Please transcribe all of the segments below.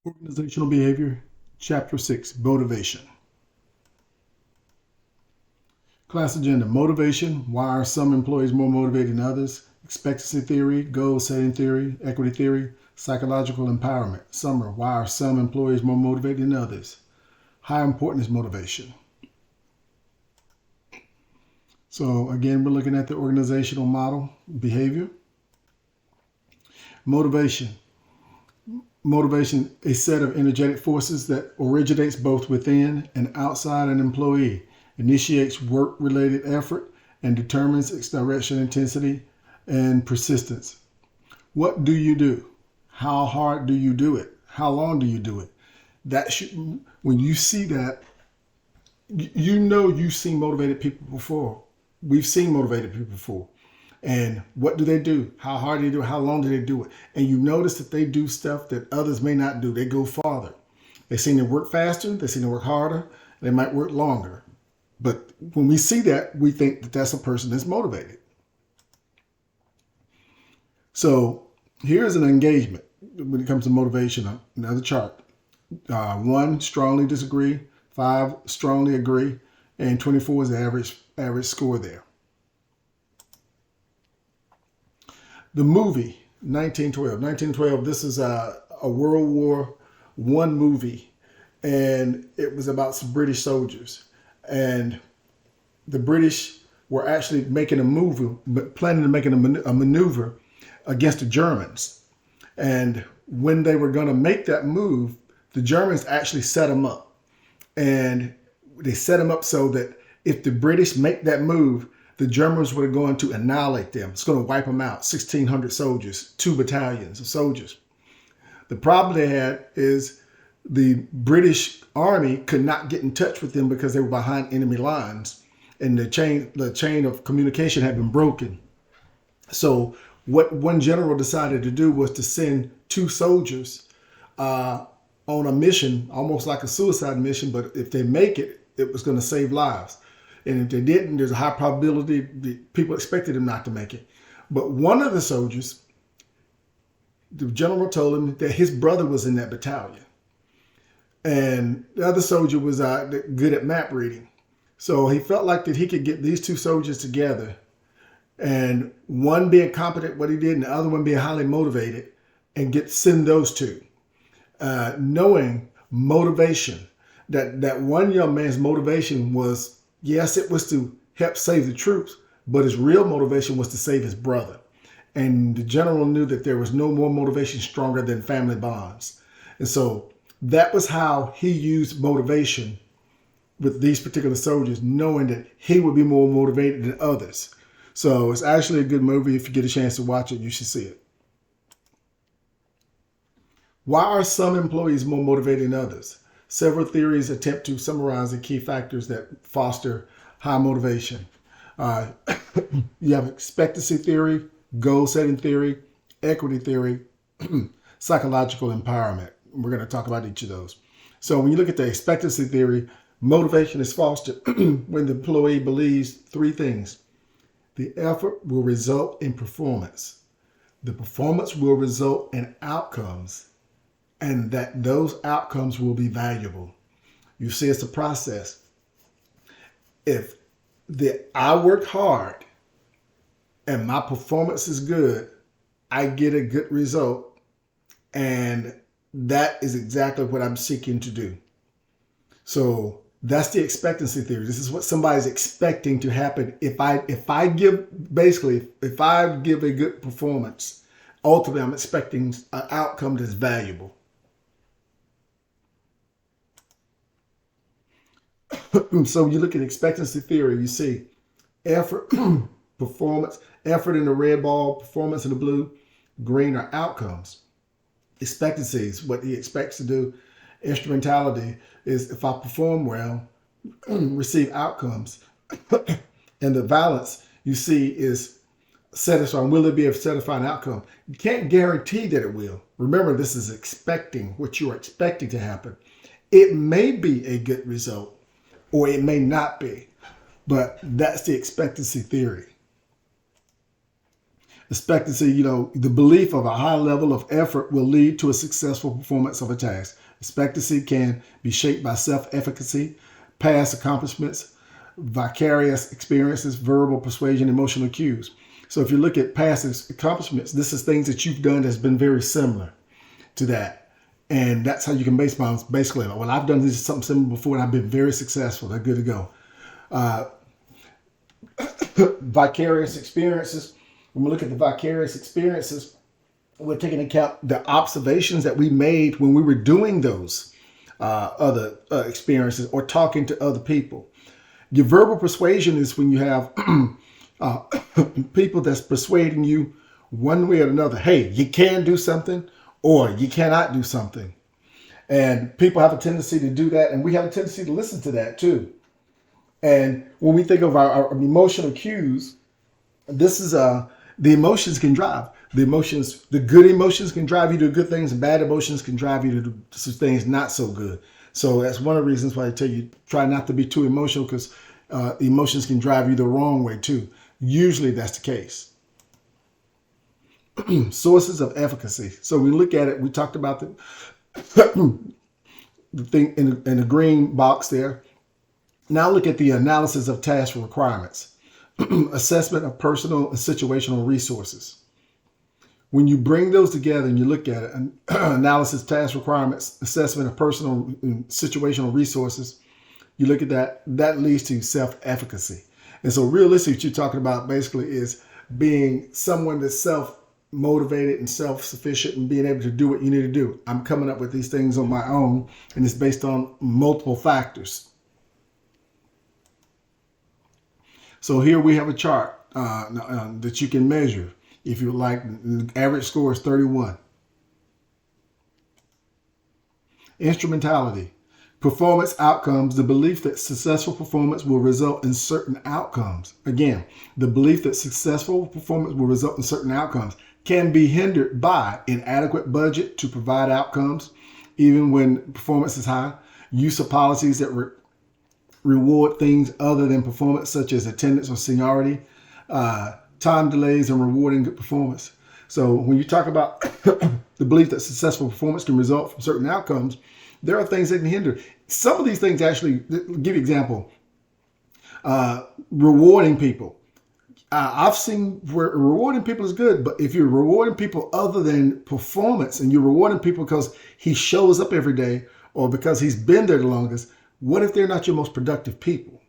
Organizational behavior, chapter 6, motivation. Class agenda, motivation. Why are some employees more motivated than others? Expectancy theory, goal setting theory, equity theory, psychological empowerment. Summary, why are some employees more motivated than others? How important is motivation? So again, we're looking at the organizational model, behavior. Motivation. Motivation, a set of energetic forces that originates both within and outside an employee, initiates work-related effort, and determines its direction, intensity, and persistence. What do you do? How hard do you do it? How long do you do it? That should, when you see that, you know you've seen motivated people before. We've seen motivated people before. And what do they do? How hard do they do it? How long do they do it? And you notice that they do stuff that others may not do. They go farther. They seem to work faster. They seem to work harder. They might work longer. But when we see that, we think that that's a person that's motivated. So here's an engagement when it comes to motivation. Another chart. 1, strongly disagree. 5, strongly agree. And 24 is the average score there. The movie, 1912. 1912, this is a World War I movie, and it was about some British soldiers. And the British were actually making a move, planning to make a maneuver against the Germans. And when they were going to make that move, the Germans actually set them up. And they set them up so that if the British make that move, the Germans were going to annihilate them. It's going to wipe them out. 1,600 soldiers, 2 battalions of soldiers. The problem they had is the British army could not get in touch with them because they were behind enemy lines, and the chain of communication had been broken. So what one general decided to do was to send 2 soldiers on a mission, almost like a suicide mission, but if they make it, it was going to save lives. And if they didn't, there's a high probability that people expected them not to make it. But one of the soldiers, the general told him that his brother was in that battalion. And the other soldier was good at map reading. So he felt like that he could get these 2 soldiers together, and one being competent at what he did and the other one being highly motivated, and send those 2. Knowing motivation, that one young man's motivation was, yes, it was to help save the troops, but his real motivation was to save his brother. And the general knew that there was no more motivation stronger than family bonds. And so that was how he used motivation with these particular soldiers, knowing that he would be more motivated than others. So it's actually a good movie. If you get a chance to watch it, you should see it. Why are some employees more motivated than others? Several theories attempt to summarize the key factors that foster high motivation. You have expectancy theory, goal setting theory, equity theory, psychological empowerment. We're going to talk about each of those. So when you look at the expectancy theory, motivation is fostered when the employee believes 3 things. The effort will result in performance. The performance will result in outcomes, and that those outcomes will be valuable. You see, it's a process. If I work hard and my performance is good, I get a good result, and that is exactly what I'm seeking to do. So that's the expectancy theory. This is what somebody's expecting to happen. If I give a good performance, ultimately I'm expecting an outcome that's valuable. So you look at expectancy theory, you see effort, performance, effort in the red ball, performance in the blue, green are outcomes. Expectancy is what he expects to do. Instrumentality is if I perform well, receive outcomes. And the balance you see is satisfying. Will it be a satisfying outcome? You can't guarantee that it will. Remember, this is expecting what you are expecting to happen. It may be a good result, or it may not be, but that's the expectancy theory. Expectancy, the belief of a high level of effort will lead to a successful performance of a task. Expectancy can be shaped by self-efficacy, past accomplishments, vicarious experiences, verbal persuasion, emotional cues. So if you look at past accomplishments, this is things that you've done that's been very similar to that. And that's how you can basically, well, I've done this something similar before and I've been very successful. They're good to go. Vicarious experiences. When we look at the vicarious experiences, we're taking into account the observations that we made when we were doing those other experiences or talking to other people. Your verbal persuasion is when you have people that's persuading you one way or another. Hey, you can do something or you cannot do something. And people have a tendency to do that. And we have a tendency to listen to that too. And when we think of our emotional cues, this is the emotions can drive. The good emotions can drive you to good things, and bad emotions can drive you to things not so good. So that's one of the reasons why I tell you, try not to be too emotional, because emotions can drive you the wrong way too. Usually that's the case. Sources of efficacy. So we look at it, we talked about the thing in the green box there. Now look at the analysis of task requirements. Assessment of personal and situational resources. When you bring those together and you look at it, analysis, task requirements, assessment of personal and situational resources, you look at that leads to self-efficacy. And so realistically, what you're talking about basically is being someone that's self-motivated and self-sufficient and being able to do what you need to do. I'm coming up with these things on my own, and it's based on multiple factors. So here we have a chart that you can measure. If you like, the average score is 31. Instrumentality. Performance outcomes, the belief that successful performance will result in certain outcomes. Again, the belief that successful performance will result in certain outcomes can be hindered by inadequate budget to provide outcomes, even when performance is high. Use of policies that reward things other than performance, such as attendance or seniority, time delays in rewarding good performance. So when you talk about the belief that successful performance can result from certain outcomes, there are things that can hinder. Some of these things actually, give you an example, rewarding people. I've seen where rewarding people is good, but if you're rewarding people other than performance and you're rewarding people because he shows up every day or because he's been there the longest, what if they're not your most productive people?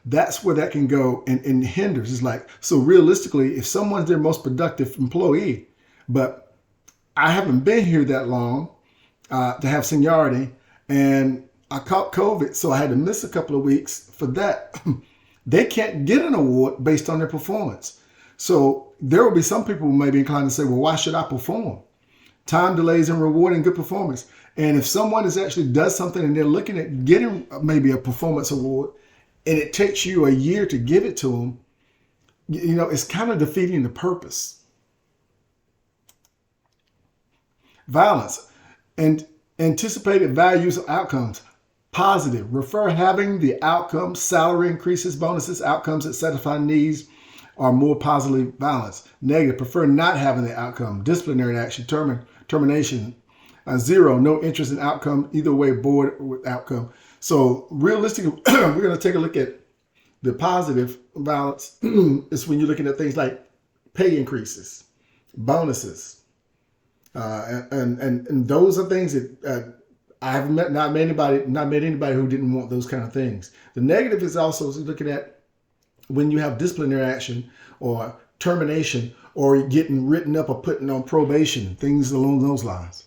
That's where that can go and hinders. It's like, so realistically, if someone's their most productive employee, but I haven't been here that long to have seniority, and I caught COVID, so I had to miss a couple of weeks for that, they can't get an award based on their performance. So there will be some people who may be inclined to say, well, why should I perform? Time delays in rewarding good performance. And if someone is actually does something and they're looking at getting maybe a performance award, and it takes you a year to give it to them, it's kind of defeating the purpose. Violence and anticipated values of outcomes. Positive, refer having the outcomes, salary increases, bonuses, outcomes that satisfy needs are more positively balanced. Negative, prefer not having the outcome, disciplinary action, termination. 0, no interest in outcome, either way, bored with outcome. So realistically, we're going to take a look at the positive balance. Is when you're looking at things like pay increases, bonuses, and those are things that I've not met anybody who didn't want those kind of things. The negative is also looking at when you have disciplinary action or termination or getting written up or putting on probation, things along those lines.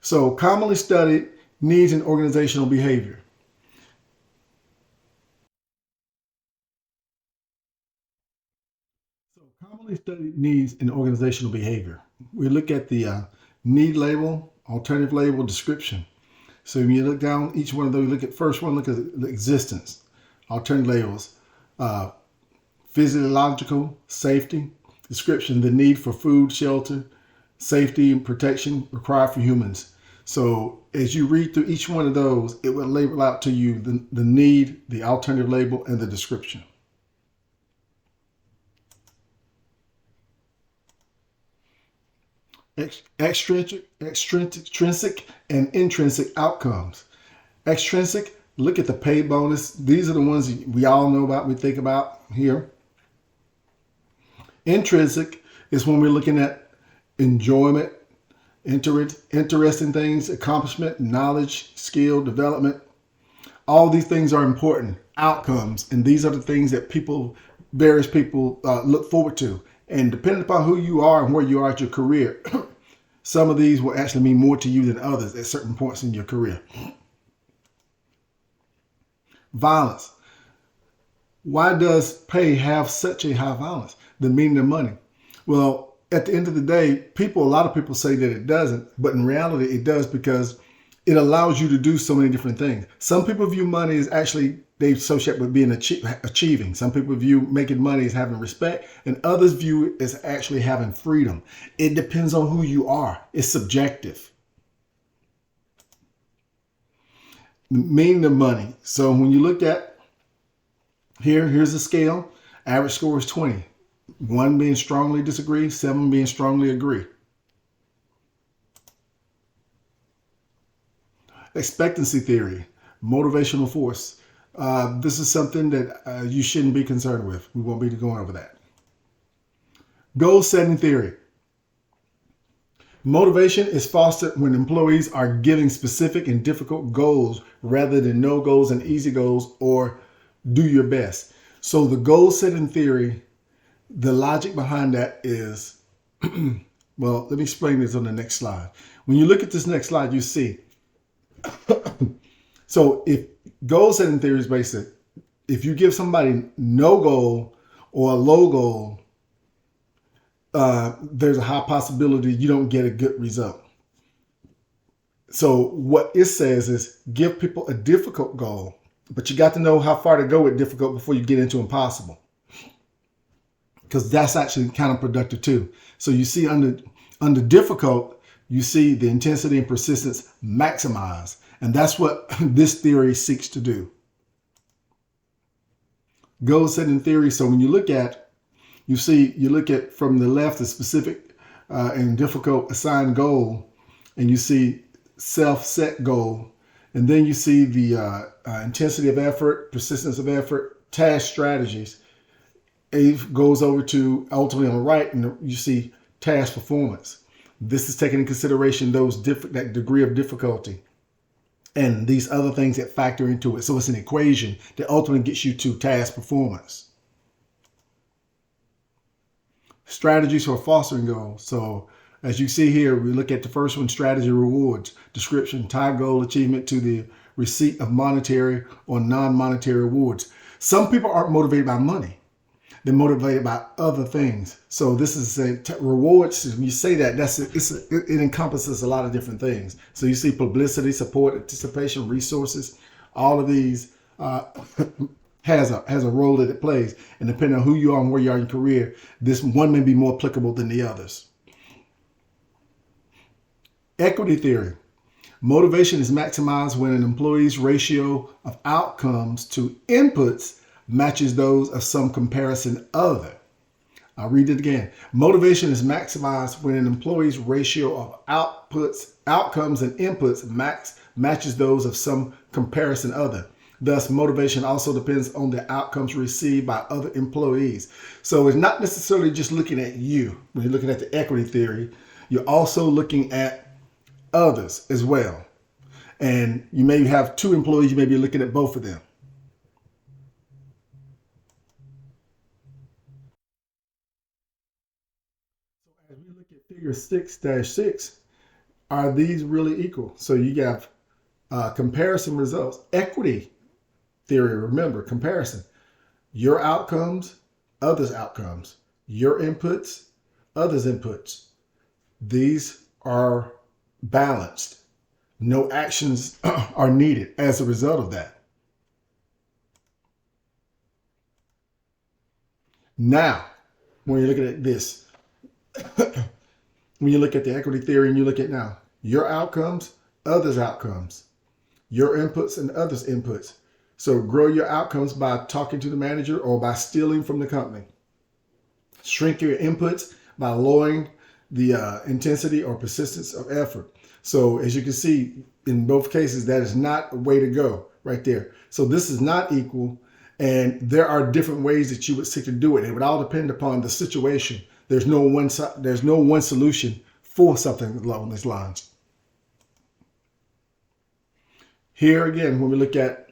So commonly studied needs in organizational behavior. So commonly studied needs in organizational behavior. We look at the need label, alternative label, description. So when you look down each one of those, look at first one, look at the existence, alternative labels, physiological, safety, description, the need for food, shelter, safety and protection required for humans. So as you read through each one of those, it will label out to you the need, the alternative label, and the description. Extrinsic and intrinsic outcomes. Extrinsic, look at the pay bonus. These are the ones we all know about, we think about here. Intrinsic is when we're looking at enjoyment, interesting things, accomplishment, knowledge, skill, development. All these things are important outcomes, and these are the things that various people look forward to. And depending upon who you are and where you are at your career, some of these will actually mean more to you than others at certain points in your career. Violence. Why does pay have such a high violence? The meaning of money. Well, at the end of the day, a lot of people say that it doesn't, but in reality, it does, because it allows you to do so many different things. Some people view money as actually, they associate with being achieving. Some people view making money as having respect, and others view it as actually having freedom. It depends on who you are. It's subjective. The meaning of money. So when you look at here's the scale. Average score is 20. 1 being strongly disagree, 7 being strongly agree. Expectancy theory, motivational force. This is something that you shouldn't be concerned with. We won't be going over that. Goal setting theory. Motivation is fostered when employees are given specific and difficult goals rather than no goals and easy goals, or do your best. So the goal setting theory, the logic behind that is, well, let me explain this on the next slide. When you look at this next slide, you see, so if goal setting theory is basic, if you give somebody no goal or a low goal, there's a high possibility you don't get a good result. So what it says is give people a difficult goal, but you got to know how far to go with difficult before you get into impossible, because that's actually counterproductive too. So you see under difficult, you see the intensity and persistence maximize, and that's what this theory seeks to do. Goal setting theory. So when you look at, you look at from the left the specific and difficult assigned goal, and you see self-set goal, and then you see the intensity of effort, persistence of effort, task strategies. It goes over to ultimately on the right, and you see task performance. This is taking into consideration that degree of difficulty and these other things that factor into it. So it's an equation that ultimately gets you to task performance. Strategies for fostering goals. So as you see here, we look at the first one, strategy rewards. Description, tie goal achievement to the receipt of monetary or non-monetary rewards. Some people aren't motivated by money. They're motivated by other things. So this is rewards. When you say that, it encompasses a lot of different things. So you see publicity, support, anticipation, resources. All of these has a role that it plays. And depending on who you are and where you are in your career, this one may be more applicable than the others. Equity theory. Motivation is maximized when an employee's ratio of outcomes to inputs matches those of some comparison other. I'll read it again. Motivation is maximized when an employee's ratio of outcomes and inputs matches those of some comparison other. Thus, motivation also depends on the outcomes received by other employees. So it's not necessarily just looking at you. When you're looking at the equity theory, you're also looking at others as well. And you may have 2 employees, you may be looking at both of them. As we look at figure 6-6, are these really equal? So you have comparison results. Equity theory, remember, comparison. Your outcomes, others' outcomes. Your inputs, others' inputs. These are balanced. No actions are needed as a result of that. Now, when you're looking at this, when you look at the equity theory and you look at now, your outcomes, others' outcomes, your inputs and others' inputs. So grow your outcomes by talking to the manager or by stealing from the company. Shrink your inputs by lowering the intensity or persistence of effort. So as you can see, in both cases, that is not a way to go right there. So this is not equal. And there are different ways that you would seek to do it. It would all depend upon the situation. There's no one solution for something along these lines. Here again, when we look at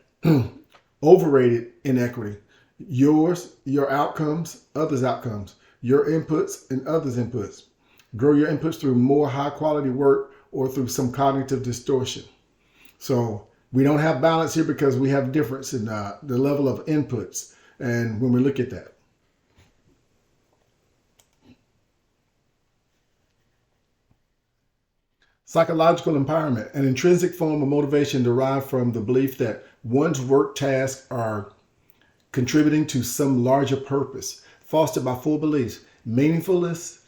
overrated inequity, your outcomes, others' outcomes, your inputs and others' inputs. Grow your inputs through more high quality work or through some cognitive distortion. So we don't have balance here because we have difference in the level of inputs. And when we look at that. Psychological empowerment, an intrinsic form of motivation derived from the belief that one's work tasks are contributing to some larger purpose, fostered by full beliefs, meaningfulness,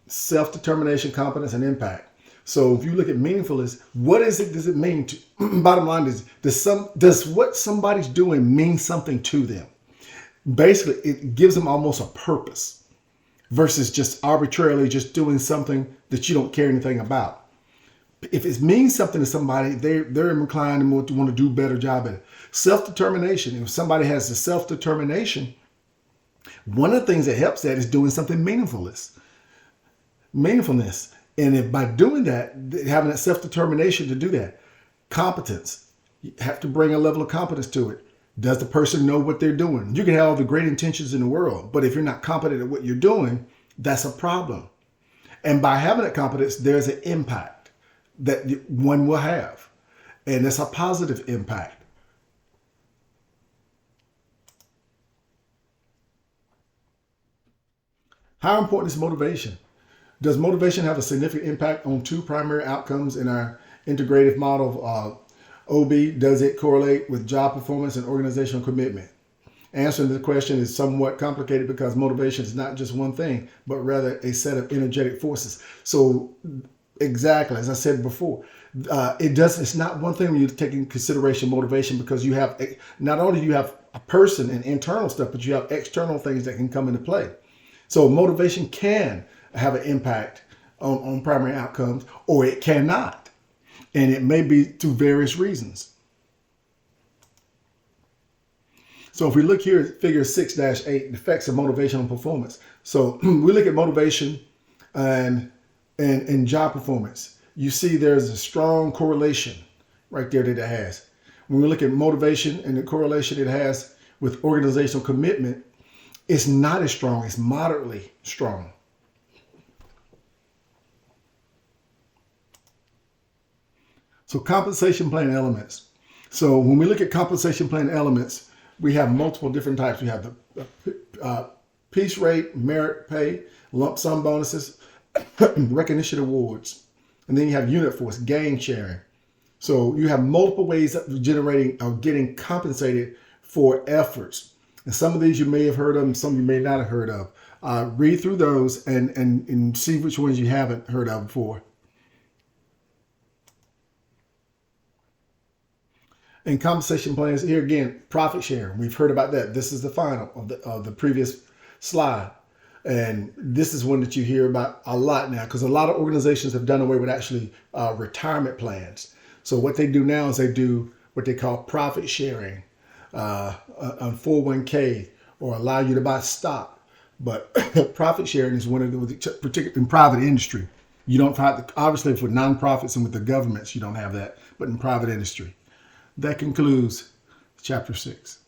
self-determination, competence, and impact. So if you look at meaningfulness, what does it mean to, bottom line is, does what somebody's doing mean something to them? Basically, it gives them almost a purpose versus just arbitrarily just doing something that you don't care anything about. If it means something to somebody, they're inclined to want to do a better job at it. Self-determination. If somebody has the self-determination, one of the things that helps that is doing something meaningfulness. And if by doing that, having that self-determination to do that, competence, you have to bring a level of competence to it. Does the person know what they're doing? You can have all the great intentions in the world, but if you're not competent at what you're doing, that's a problem. And by having that competence, there's an impact that one will have. And it's a positive impact. How important is motivation? Does motivation have a significant impact on two primary outcomes in our integrative model of OB? Does it correlate with job performance and organizational commitment? Answering the question is somewhat complicated because motivation is not just one thing, but rather a set of energetic forces. So exactly, as I said before, it's not one thing when you take into consideration motivation, because you have, not only you have a person and internal stuff, but you have external things that can come into play. So motivation can have an impact on primary outcomes, or it cannot. And it may be through various reasons. So if we look here at figure 6-8, the effects of motivation on performance. So we look at motivation and job performance. You see there's a strong correlation right there that it has. When we look at motivation and the correlation it has with organizational commitment, it's not as strong, it's moderately strong. So compensation plan elements. So when we look at compensation plan elements, we have multiple different types. We have the piece rate, merit pay, lump sum bonuses, recognition awards, and then you have unit force, gain sharing. So you have multiple ways of generating or getting compensated for efforts. And some of these you may have heard of, and some you may not have heard of. Read through those and see which ones you haven't heard of before. And compensation plans, here again, profit sharing. We've heard about that. This is the final of the previous slide. And this is one that you hear about a lot now, because a lot of organizations have done away with actually retirement plans. So what they do now is they do what they call profit sharing on 401k, or allow you to buy stock. But profit sharing is one of the, particularly in private industry. You don't have, obviously for nonprofits and with the governments, you don't have that, but in private industry. That concludes chapter 6.